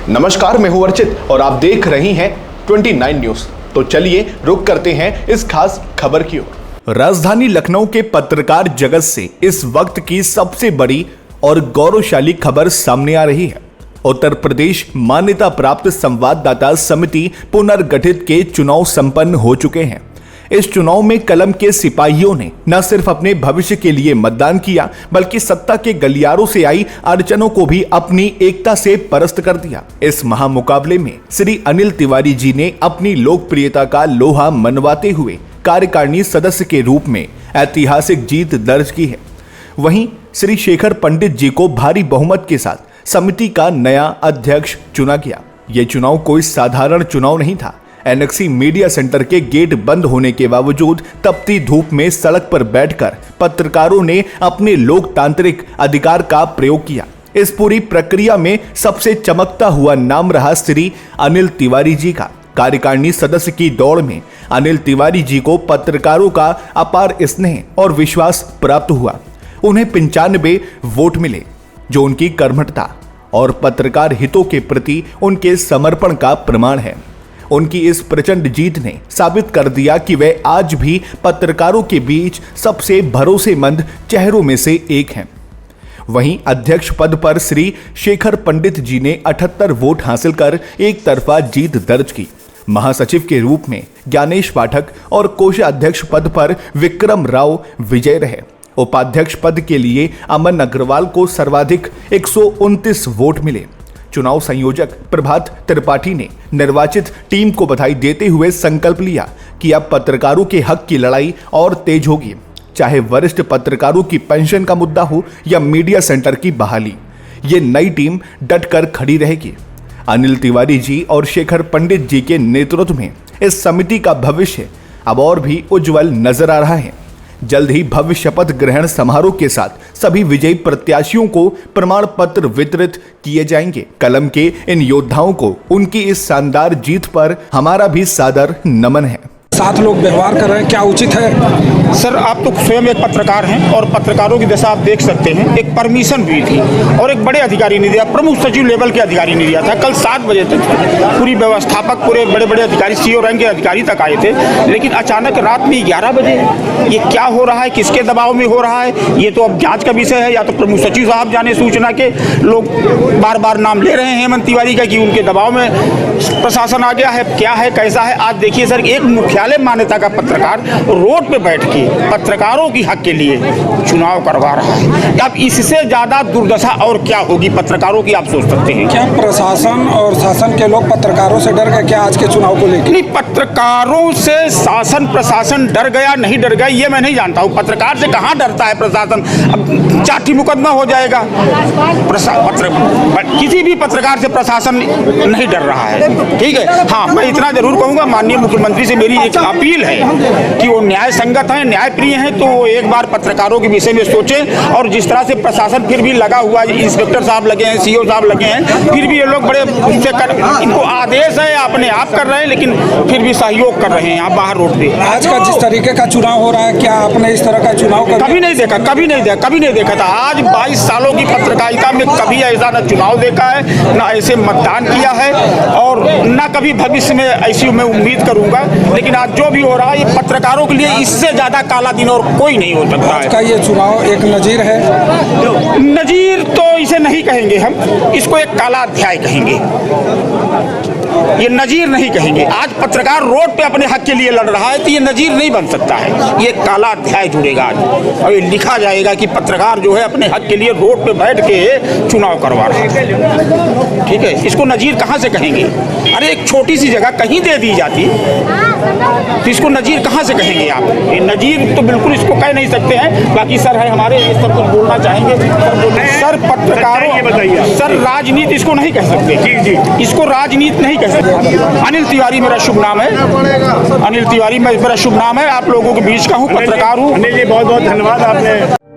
नमस्कार, मैं हूं अर्चित और आप देख रही हैं 29 न्यूज। तो चलिए रुक करते हैं इस खास खबर की ओर। राजधानी लखनऊ के पत्रकार जगत से इस वक्त की सबसे बड़ी और गौरवशाली खबर सामने आ रही है। उत्तर प्रदेश मान्यता प्राप्त संवाददाता समिति पुनर्गठित के चुनाव संपन्न हो चुके हैं। इस चुनाव में कलम के सिपाहियों ने न सिर्फ अपने भविष्य के लिए मतदान किया, बल्कि सत्ता के गलियारों से आई अड़चनों को भी अपनी एकता से परास्त कर दिया। इस महामुकाबले में श्री अनिल तिवारी जी ने अपनी लोकप्रियता का लोहा मनवाते हुए कार्यकारिणी सदस्य के रूप में ऐतिहासिक जीत दर्ज की है। वहीं श्री शेखर पंडित जी को भारी बहुमत के साथ समिति का नया अध्यक्ष चुना गया। ये चुनाव कोई साधारण चुनाव नहीं था। एनेक्सी मीडिया सेंटर के गेट बंद होने के बावजूद तपती धूप में सड़क पर बैठकर पत्रकारों ने अपने लोकतांत्रिक अधिकार का प्रयोग किया। इस पूरी प्रक्रिया में सबसे चमकता हुआ नाम रहा श्री अनिल तिवारी जी का। कार्यकारिणी सदस्य की दौड़ में अनिल तिवारी जी को पत्रकारों का अपार स्नेह और विश्वास प्राप्त हुआ। उन्हें 95 वोट मिले, जो उनकी कर्मठता और पत्रकार हितों के प्रति उनके समर्पण का प्रमाण है। उनकी इस प्रचंड जीत ने साबित कर दिया कि वे आज भी पत्रकारों के बीच सबसे भरोसेमंद चेहरों में से एक हैं। वहीं अध्यक्ष पद पर श्री शेखर पंडित जी ने 78 वोट हासिल कर एक तरफा जीत दर्ज की। महासचिव के रूप में ज्ञानेश पाठक और कोषाध्यक्ष पद पर विक्रम राव विजय रहे। उपाध्यक्ष पद के लिए अमन अग्रवाल को सर्वाधिक 129 वोट मिले। चुनाव संयोजक प्रभात त्रिपाठी ने निर्वाचित टीम को बधाई देते हुए संकल्प लिया कि अब पत्रकारों के हक की लड़ाई और तेज होगी। चाहे वरिष्ठ पत्रकारों की पेंशन का मुद्दा हो या मीडिया सेंटर की बहाली, ये नई टीम डटकर खड़ी रहेगी। अनिल तिवारी जी और शेखर पंडित जी के नेतृत्व में इस समिति का भविष्य अब और भी उज्जवल नजर आ रहा है। जल्द ही भव्य शपथ ग्रहण समारोह के साथ सभी विजयी प्रत्याशियों को प्रमाण पत्र वितरित किए जाएंगे। कलम के इन योद्धाओं को उनकी इस शानदार जीत पर हमारा भी सादर नमन है। 7 लोग व्यवहार कर रहे हैं, क्या उचित है? सर, आप तो स्वयं एक पत्रकार हैं और पत्रकारों की दशा आप देख सकते हैं। एक परमिशन हुई थी और एक बड़े अधिकारी ने दिया, प्रमुख सचिव लेवल के अधिकारी ने दिया था। कल 7 बजे तक पूरी व्यवस्थापक, पूरे बड़े बड़े अधिकारी, सीओ रैंक के अधिकारी तक आए थे, लेकिन अचानक रात में 11 बजे ये क्या हो रहा है, किसके दबाव में हो रहा है, ये तो अब जांच का विषय है। या तो प्रमुख सचिव साहब जाने, सूचना के लोग बार बार नाम ले रहे हैं हेमंत तिवारी का कि उनके दबाव में प्रशासन आ गया है, क्या है, कैसा है। आज देखिए सर, एक मुख्यालय मान्यता का पत्रकार रोड पे बैठ के पत्रकारों की हक के लिए चुनाव करवा रहा है। अब इससे ज्यादा दुर्दशा और क्या होगी पत्रकारों की, आप सोच सकते हैं। क्या प्रशासन और शासन के लोग पत्रकारों से डर गए क्या आज के चुनाव को लेकर? नहीं, पत्रकारों से शासन प्रशासन डर गया नहीं डर गया ये मैं नहीं जानता हूँ। पत्रकार से कहाँ डरता है प्रशासन? अब चाटी मुकदमा हो जाएगा। किसी भी पत्रकार से प्रशासन नहीं डर रहा है, ठीक है। हाँ, मैं इतना जरूर कहूँगा, माननीय मुख्यमंत्री से मेरी एक अपील है कि वो न्याय संगत है, न्याय प्रिय हैं, तो वो एक बार पत्रकारों के विषय में सोचें। और जिस तरह से प्रशासन फिर भी लगा हुआ है, इंस्पेक्टर साहब लगे हैं, सीओ साहब लगे हैं, फिर भी ये लोग बड़े उससे कर, इनको आदेश है, अपने आप कर रहे हैं, लेकिन फिर भी सहयोग कर रहे हैं यहाँ बाहर रोड पे। आज का जिस तरीके का चुनाव हो रहा है, क्या आपने इस तरह का चुनाव कभी नहीं देखा, कभी नहीं देखा था। आज 22 सालों की पत्रकारिता में कभी ऐसा न चुनाव देखा है, न ऐसे मतदान किया है, और न कभी भविष्य में ऐसी मैं उम्मीद करूंगा। लेकिन आज जो भी हो रहा है, ये पत्रकारों के लिए इससे ज्यादा काला दिन और कोई नहीं हो सकता है। का ये चुनाव एक नजीर है? नजीर तो इसे नहीं कहेंगे हम, इसको एक काला अध्याय कहेंगे। ये नजीर नहीं कहेंगे। आज पत्रकार रोड पे अपने हक के लिए लड़ रहा है, तो ये नजीर नहीं बन सकता है। ये काला अध्याय जुड़ेगा आज, और ये लिखा जाएगा कि पत्रकार जो है अपने हक के लिए रोड पे बैठ के चुनाव करवा रहा है, ठीक है। इसको नजीर कहाँ से कहेंगे? अरे एक छोटी सी जगह कहीं दे दी जाती तो इसको नजीर कहाँ से कहेंगे आप? ये नजीर तो बिल्कुल इसको कह नहीं सकते हैं। बाकी सर है हमारे, इस पर कुछ बोलना चाहेंगे? सर पत्रकारों, सर राजनीति इसको नहीं कह सकते। जी, इसको राजनीति नहीं कह सकते। अनिल तिवारी मेरा शुभ नाम है, अनिल तिवारी मेरा शुभ नाम है। आप लोगों के बीच का हूँ, पत्रकार हूँ। अनिल जी, बहुत बहुत धन्यवाद आपने